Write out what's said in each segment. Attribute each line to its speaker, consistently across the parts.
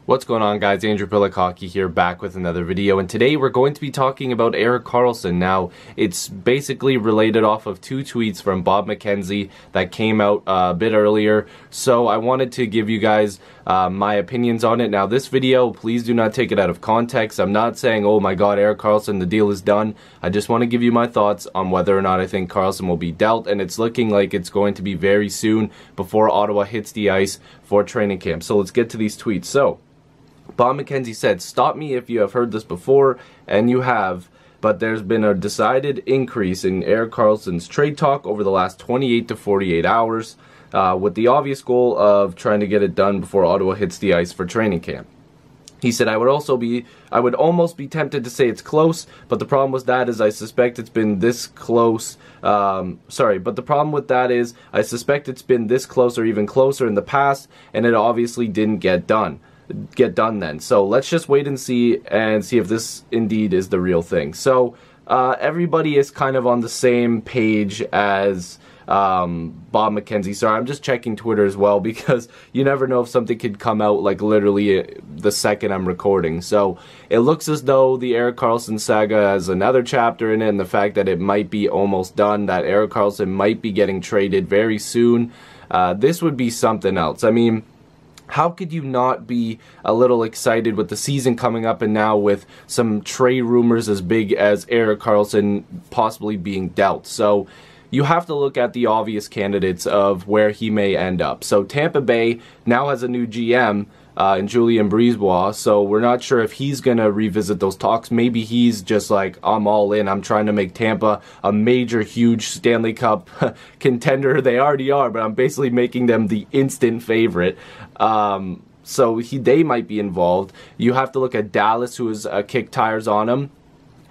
Speaker 1: What's going on, guys? Andrew Piluk Hockey here, back with another video, and today we're going to be talking about Erik Karlsson. Now, it's basically related off of two tweets from Bob McKenzie that came out a bit earlier, so I wanted to give you guys my opinions on it. Now, this video, please do not take it out of context. I'm not saying, oh my god, Erik Karlsson, the deal is done. I just want to give you my thoughts on whether or not I think Karlsson will be dealt, and it's looking like it's going to be very soon before Ottawa hits the ice for training camp. So let's get to these tweets. So, Bob McKenzie said, "Stop me if you have heard this before," and you have, but there's been a decided increase in Erik Karlsson's trade talk over the last 28 to 48 hours, with the obvious goal of trying to get it done before Ottawa hits the ice for training camp. He said, I would almost be tempted to say it's close, but the problem with that is I suspect it's been this close, but the problem with that is I suspect it's been this close or even closer in the past, and it obviously didn't get done then. So let's just wait and see if this indeed is the real thing. So everybody is kind of on the same page as Bob McKenzie. Sorry, I'm just checking Twitter as well, because you never know if something could come out like literally the second I'm recording. So it looks as though the Erik Karlsson saga has another chapter in it, and the fact that it might be almost done, that Erik Karlsson might be getting traded very soon. This would be something else. I mean, how could you not be a little excited with the season coming up, and now with some trade rumors as big as Erik Karlsson possibly being dealt? So you have to look at the obvious candidates of where he may end up. So Tampa Bay now has a new GM in Julien Brisebois, so we're not sure if he's going to revisit those talks. Maybe he's just like, I'm all in. I'm trying to make Tampa a major, huge Stanley Cup contender. They already are, but I'm basically making them the instant favorite. So they might be involved. You have to look at Dallas, who has kicked tires on him.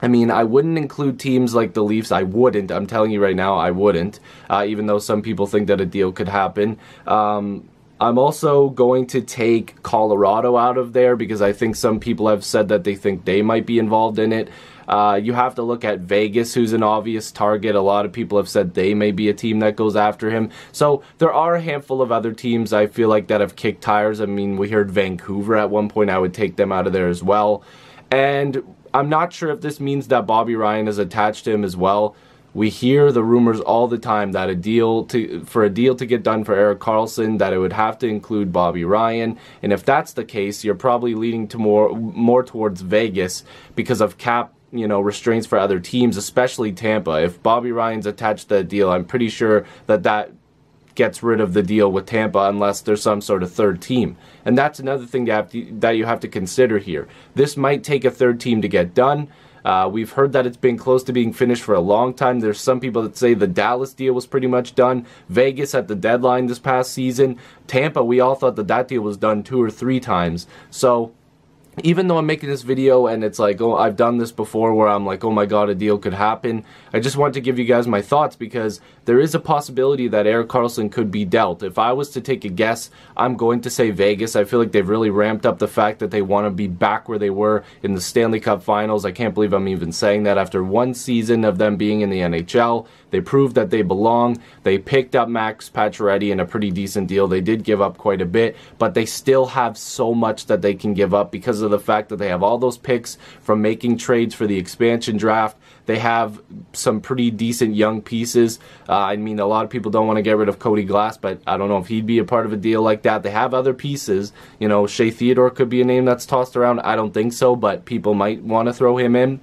Speaker 1: I mean, I wouldn't include teams like the Leafs. I wouldn't. I'm telling you right now, I wouldn't. Even though some people think that a deal could happen. I'm also going to take Colorado out of there, because I think some people have said that they think they might be involved in it. You have to look at Vegas, who's an obvious target. A lot of people have said they may be a team that goes after him. So there are a handful of other teams I feel like that have kicked tires. I mean, we heard Vancouver at one point. I would take them out of there as well. And I'm not sure if this means that Bobby Ryan is attached to him as well. We hear the rumors all the time that for a deal to get done for Erik Karlsson, that it would have to include Bobby Ryan. And if that's the case, you're probably leaning to more towards Vegas because of cap, restraints for other teams, especially Tampa. If Bobby Ryan's attached to the deal, I'm pretty sure that gets rid of the deal with Tampa, unless there's some sort of third team. And that's another thing that you have to consider here. This might take a third team to get done. We've heard that it's been close to being finished for a long time. There's some people that say the Dallas deal was pretty much done. Vegas at the deadline this past season. Tampa, we all thought that deal was done 2 or 3 times. So even though I'm making this video and it's like, oh, I've done this before where I'm like, oh my god, a deal could happen, I just want to give you guys my thoughts, because there is a possibility that Erik Karlsson could be dealt. If I was to take a guess, I'm going to say Vegas. I feel like they've really ramped up the fact that they want to be back where they were in the Stanley Cup Finals. I can't believe I'm even saying that. After one season of them being in the NHL, they proved that they belong. They picked up Max Pacioretty in a pretty decent deal. They did give up quite a bit, but they still have so much that they can give up because of the fact that they have all those picks from making trades for the expansion draft. They have some pretty decent young pieces. I mean, a lot of people don't want to get rid of Cody Glass, but I don't know if he'd be a part of a deal like that. They have other pieces. Shea Theodore could be a name that's tossed around. I don't think so, but people might want to throw him in.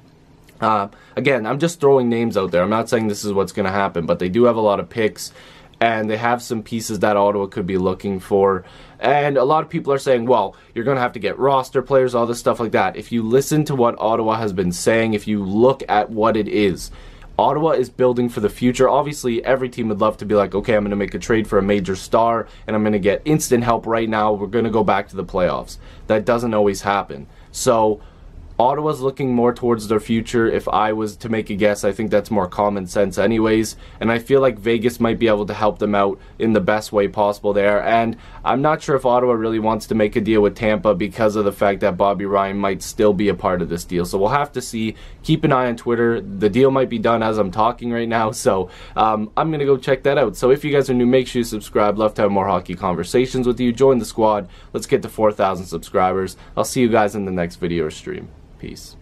Speaker 1: Again, I'm just throwing names out there. I'm not saying this is what's going to happen, but they do have a lot of picks, and they have some pieces that Ottawa could be looking for. And a lot of people are saying, well, you're going to have to get roster players, all this stuff like that. If you listen to what Ottawa has been saying, if you look at what it is, Ottawa is building for the future. Obviously, every team would love to be like, okay, I'm going to make a trade for a major star, and I'm going to get instant help right now. We're going to go back to the playoffs. That doesn't always happen. So Ottawa's looking more towards their future. If I was to make a guess, I think that's more common sense anyways, and I feel like Vegas might be able to help them out in the best way possible there. And I'm not sure if Ottawa really wants to make a deal with Tampa because of the fact that Bobby Ryan might still be a part of this deal. So we'll have to see. Keep an eye on Twitter. The deal might be done as I'm talking right now, so I'm going to go check that out. So if you guys are new, make sure you subscribe. Love to have more hockey conversations with you. Join the squad. Let's get to 4,000 subscribers. I'll see you guys in the next video or stream. Peace.